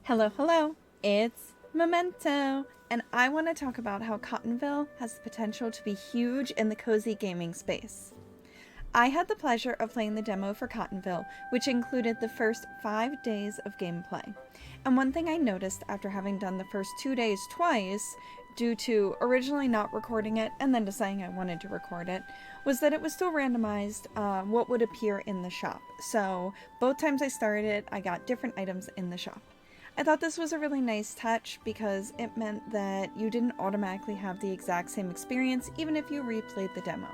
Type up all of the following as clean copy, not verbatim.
Hello, hello, it's Memento, and I want to talk about how Cottonville has the potential to be huge in the cozy gaming space. I had the pleasure of playing the demo for Cottonville, which included the first 5 days of gameplay. And one thing I noticed after having done the first 2 days twice, due to originally not recording it and then deciding I wanted to record it, was that it was still randomized what would appear in the shop. So both times I started it, I got different items in the shop. I thought this was a really nice touch because it meant that you didn't automatically have the exact same experience even if you replayed the demo.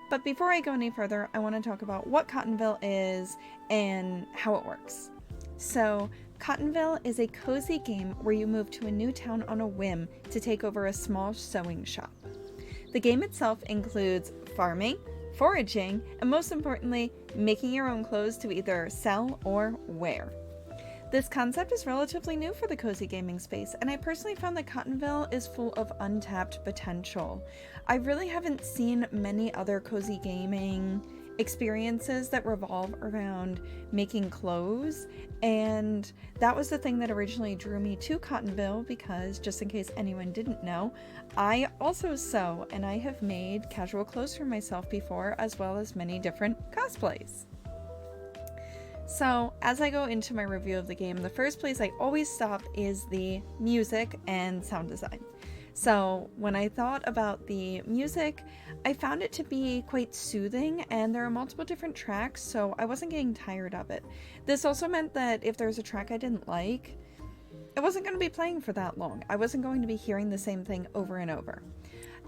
But before I go any further, I want to talk about what Cottonville is and how it works. So, Cottonville is a cozy game where you move to a new town on a whim to take over a small sewing shop. The game itself includes farming, foraging, and most importantly, making your own clothes to either sell or wear. This concept is relatively new for the cozy gaming space, and I personally found that Cottonville is full of untapped potential. I really haven't seen many other cozy gaming experiences that revolve around making clothes, and that was the thing that originally drew me to Cottonville because, just in case anyone didn't know, I also sew, and I have made casual clothes for myself before, as well as many different cosplays. So, as I go into my review of the game, the first place I always stop is the music and sound design. So, when I thought about the music, I found it to be quite soothing, and there are multiple different tracks, so I wasn't getting tired of it. This also meant that if there's a track I didn't like, it wasn't going to be playing for that long. I wasn't going to be hearing the same thing over and over.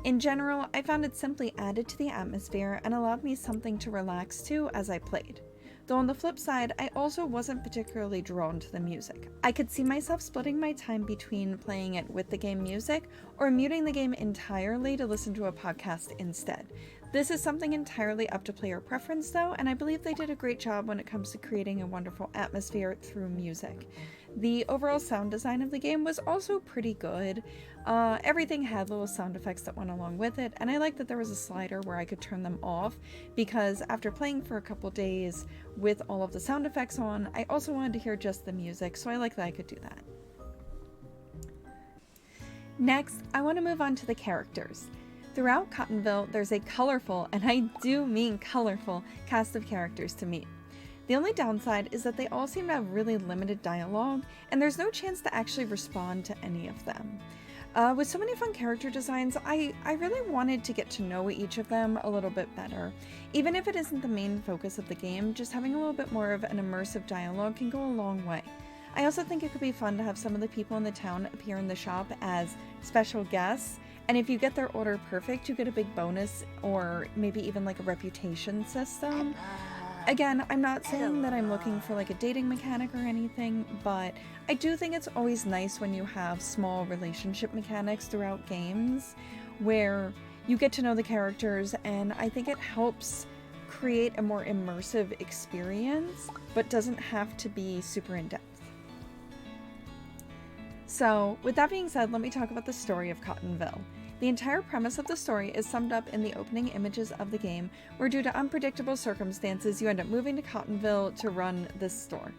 In general, I found it simply added to the atmosphere and allowed me something to relax to as I played. Though on the flip side, I also wasn't particularly drawn to the music. I could see myself splitting my time between playing it with the game music or muting the game entirely to listen to a podcast instead. This is something entirely up to player preference though, and I believe they did a great job when it comes to creating a wonderful atmosphere through music. The overall sound design of the game was also pretty good. Everything had little sound effects that went along with it, and I liked that there was a slider where I could turn them off because after playing for a couple days with all of the sound effects on, I also wanted to hear just the music, so I like that I could do that. Next, I want to move on to the characters. Throughout Cottonville, there's a colorful, and I do mean colorful, cast of characters to meet. The only downside is that they all seem to have really limited dialogue, and there's no chance to actually respond to any of them. With so many fun character designs, I really wanted to get to know each of them a little bit better. Even if it isn't the main focus of the game, just having a little bit more of an immersive dialogue can go a long way. I also think it could be fun to have some of the people in the town appear in the shop as special guests, and if you get their order perfect, you get a big bonus or maybe even like a reputation system. Again, I'm not saying that I'm looking for like a dating mechanic or anything, but I do think it's always nice when you have small relationship mechanics throughout games where you get to know the characters, and I think it helps create a more immersive experience, but doesn't have to be super in-depth. So, with that being said, let me talk about the story of Cottonville. The entire premise of the story is summed up in the opening images of the game, where due to unpredictable circumstances, you end up moving to Cottonville to run this store.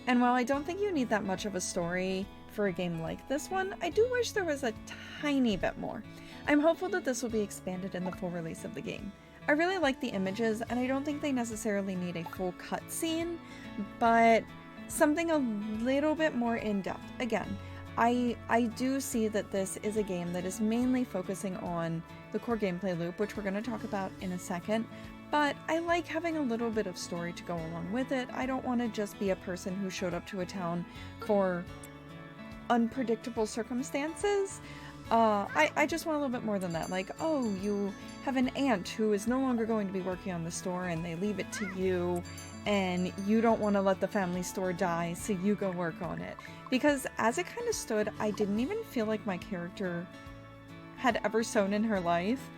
And while I don't think you need that much of a story for a game like this one, I do wish there was a tiny bit more. I'm hopeful that this will be expanded in the full release of the game. I really like the images, and I don't think they necessarily need a full cutscene, but something a little bit more in-depth. Again, I do see that this is a game that is mainly focusing on the core gameplay loop, which we're going to talk about in a second, but I like having a little bit of story to go along with it. I don't want to just be a person who showed up to a town for unpredictable circumstances. I just want a little bit more than that. Like, oh, you have an aunt who is no longer going to be working on the store and they leave it to you, and you don't want to let the family store die, so you go work on it. Because as it kind of stood, I didn't even feel like my character had ever sewn in her life.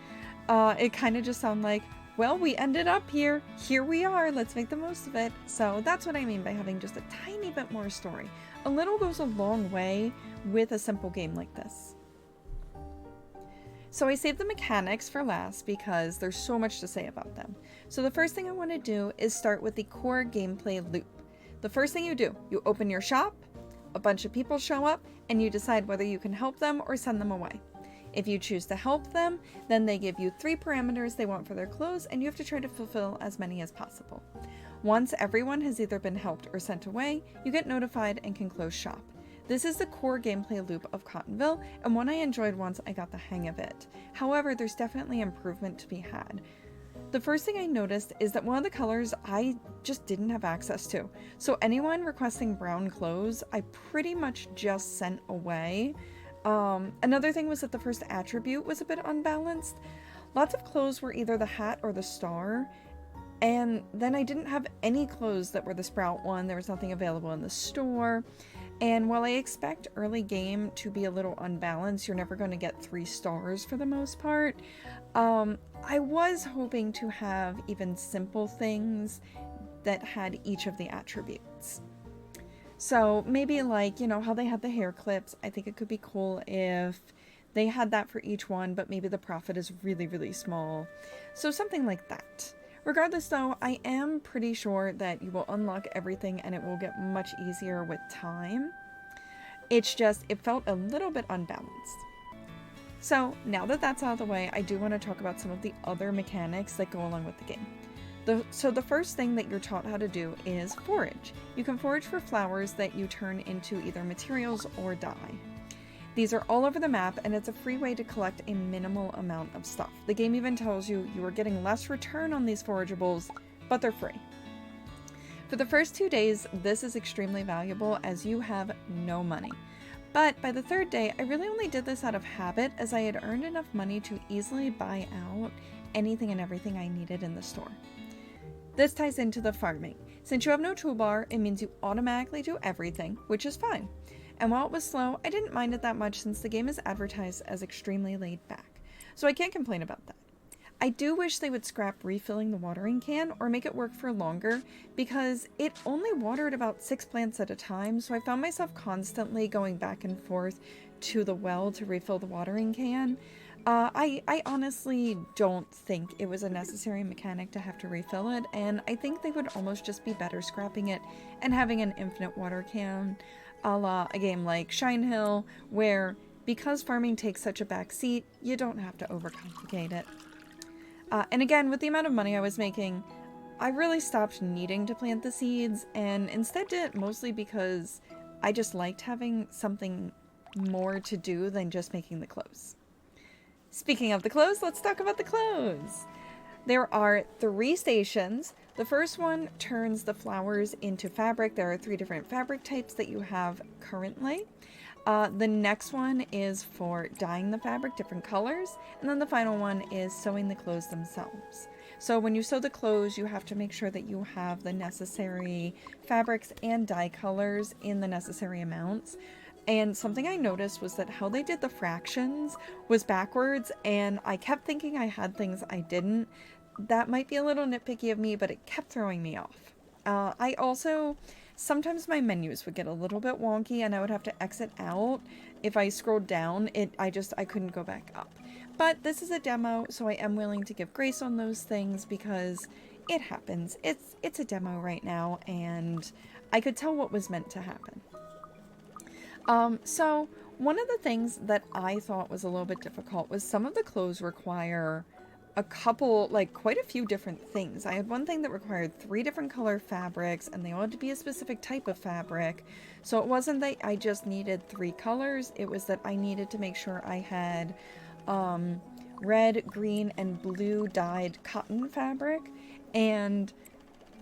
It kind of just sounded like, well, we ended up here. Here we are. Let's make the most of it. So that's what I mean by having just a tiny bit more story. A little goes a long way with a simple game like this. So I saved the mechanics for last because there's so much to say about them. So the first thing I want to do is start with the core gameplay loop. The first thing you do, you open your shop, a bunch of people show up and you decide whether you can help them or send them away. If you choose to help them, then they give you 3 parameters they want for their clothes, and you have to try to fulfill as many as possible. Once everyone has either been helped or sent away, you get notified and can close shop. This is the core gameplay loop of Cottonville, and one I enjoyed once I got the hang of it. However, there's definitely improvement to be had. The first thing I noticed is that one of the colors I just didn't have access to. So anyone requesting brown clothes, I pretty much just sent away. Another thing was that the first attribute was a bit unbalanced. Lots of clothes were either the hat or the star, and then I didn't have any clothes that were the sprout one. There was nothing available in the store. And while I expect early game to be a little unbalanced, you're never going to get 3 stars for the most part. I was hoping to have even simple things that had each of the attributes. So maybe like, you know, how they had the hair clips. I think it could be cool if they had that for each one, but maybe the profit is really, really small. So something like that. Regardless though, I am pretty sure that you will unlock everything and it will get much easier with time. It's just, it felt a little bit unbalanced. So now that that's out of the way, I do want to talk about some of the other mechanics that go along with the game. So the first thing that you're taught how to do is forage. You can forage for flowers that you turn into either materials or dye. These are all over the map, and it's a free way to collect a minimal amount of stuff. The game even tells you you are getting less return on these forageables, but they're free. For the first 2 days, this is extremely valuable as you have no money. But by the 3rd day, I really only did this out of habit as I had earned enough money to easily buy out anything and everything I needed in the store. This ties into the farming. Since you have no toolbar, it means you automatically do everything, which is fine. And while it was slow, I didn't mind it that much since the game is advertised as extremely laid back. So I can't complain about that. I do wish they would scrap refilling the watering can or make it work for longer because it only watered about 6 plants at a time, so I found myself constantly going back and forth to the well to refill the watering can. I honestly don't think it was a necessary mechanic to have to refill it, and I think they would almost just be better scrapping it and having an infinite water can, a la a game like Shine Hill, where because farming takes such a back seat, you don't have to overcomplicate it. And again, with the amount of money I was making, I really stopped needing to plant the seeds and instead did it mostly because I just liked having something more to do than just making the clothes. Speaking of the clothes, let's talk about the clothes. There are 3 stations. The first one turns the flowers into fabric. There are 3 different fabric types that you have currently. The next one is for dyeing the fabric, different colors. And then the final one is sewing the clothes themselves. So when you sew the clothes, you have to make sure that you have the necessary fabrics and dye colors in the necessary amounts. And something I noticed was that how they did the fractions was backwards, and I kept thinking I had things I didn't. That might be a little nitpicky of me, but it kept throwing me off. I also, sometimes my menus would get a little bit wonky and I would have to exit out. If I scrolled down, I couldn't go back up. But this is a demo, so I am willing to give grace on those things because it happens. It's a demo right now, and I could tell what was meant to happen. So one of the things that I thought was a little bit difficult was some of the clothes require a couple, like quite a few different things. I had one thing that required 3 different color fabrics and they all had to be a specific type of fabric. So it wasn't that I just needed 3 colors, it was that I needed to make sure I had red, green, and blue dyed cotton fabric, and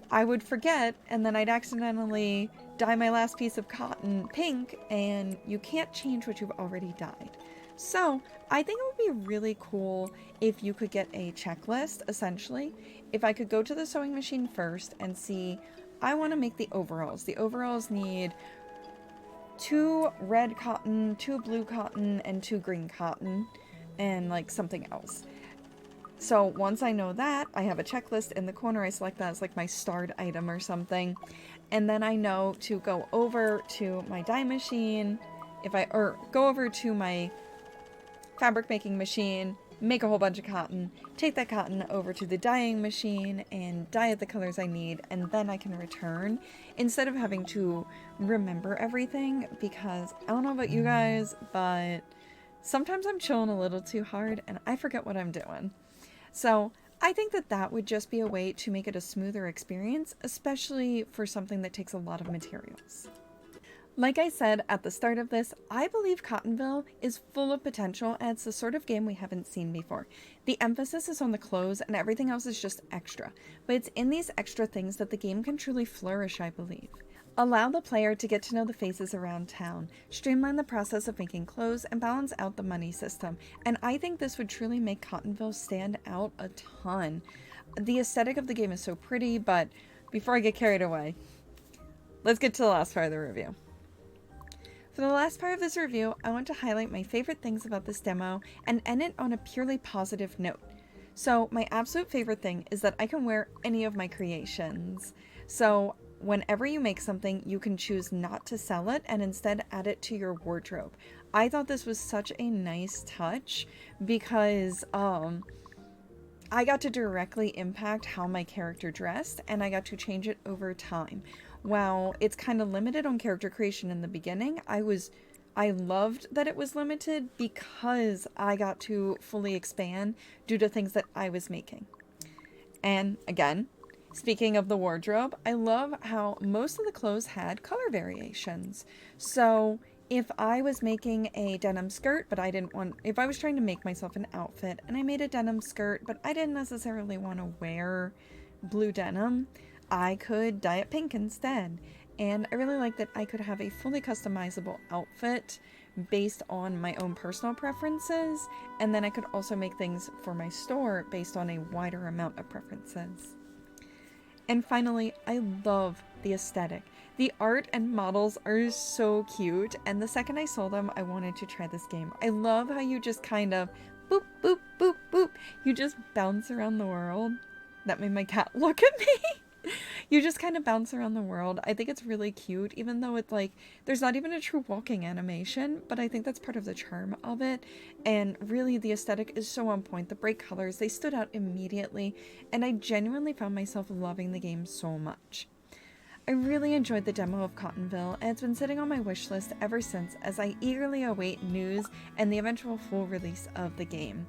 I would forget, and then I'd accidentally dye my last piece of cotton pink, and you can't change what you've already dyed. So I think it would be really cool if you could get a checklist, essentially. If I could go to the sewing machine first and see, I want to make the overalls. The overalls need 2 red cotton, 2 blue cotton, and 2 green cotton, and like something else. So once I know that, I have a checklist in the corner. I select that as like my starred item or something. And then I know to go over to my dye machine, go over to my fabric making machine, make a whole bunch of cotton, take that cotton over to the dyeing machine and dye it the colors I need, and then I can return instead of having to remember everything, because I don't know about you guys, but sometimes I'm chilling a little too hard and I forget what I'm doing. So I think that that would just be a way to make it a smoother experience, especially for something that takes a lot of materials. Like I said at the start of this, I believe Cottonville is full of potential, and it's the sort of game we haven't seen before. The emphasis is on the clothes and everything else is just extra, but it's in these extra things that the game can truly flourish, I believe. Allow the player to get to know the faces around town, streamline the process of making clothes, and balance out the money system, and I think this would truly make Cottonville stand out a ton. The aesthetic of the game is so pretty, but before I get carried away, let's get to the last part of the review. For the last part of this review, I want to highlight my favorite things about this demo and end it on a purely positive note. So my absolute favorite thing is that I can wear any of my creations. So whenever you make something, you can choose not to sell it and instead add it to your wardrobe. I thought this was such a nice touch because I got to directly impact how my character dressed, and I got to change it over time. While it's kind of limited on character creation in the beginning, I loved that it was limited because I got to fully expand due to things that I was making. And again, speaking of the wardrobe, I love how most of the clothes had color variations. So if I was making a denim skirt, but if I was trying to make myself an outfit and I made a denim skirt, but I didn't necessarily want to wear blue denim, I could dye it pink instead. And I really like that I could have a fully customizable outfit based on my own personal preferences, and then I could also make things for my store based on a wider amount of preferences. And finally, I love the aesthetic. The art and models are so cute, and the second I saw them, I wanted to try this game. I love how you just kind of boop, boop, boop, boop. You just bounce around the world. That made my cat look at me. You just kind of bounce around the world. I think it's really cute, even though it's like, there's not even a true walking animation, but I think that's part of the charm of it. And really, the aesthetic is so on point. The bright colors, they stood out immediately, and I genuinely found myself loving the game so much. I really enjoyed the demo of Cottonville, and it's been sitting on my wish list ever since as I eagerly await news and the eventual full release of the game.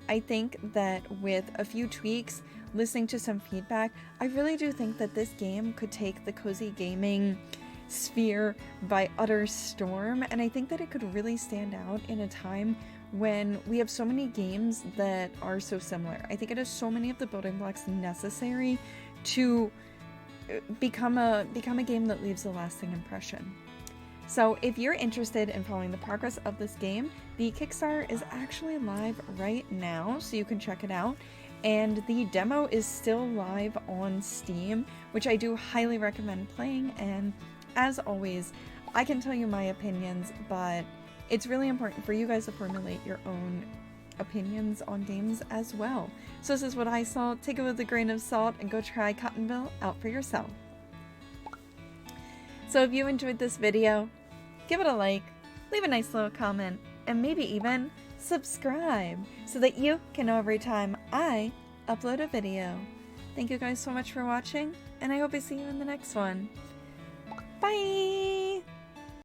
I think that with a few tweaks, listening to some feedback, I really do think that this game could take the cozy gaming sphere by utter storm, and I think that it could really stand out in a time when we have so many games that are so similar. I think it has so many of the building blocks necessary to become a game that leaves a lasting impression. So if you're interested in following the progress of this game, the Kickstarter is actually live right now, so you can check it out. And the demo is still live on Steam, which I do highly recommend playing. And as always, I can tell you my opinions, but it's really important for you guys to formulate your own opinions on games as well. So this is what I saw. Take it with a grain of salt and go try Cottonville out for yourself. So if you enjoyed this video, give it a like, leave a nice little comment, and maybe even subscribe so that you can know every time I upload a video. Thank you guys so much for watching, and I hope I see you in the next one. Bye!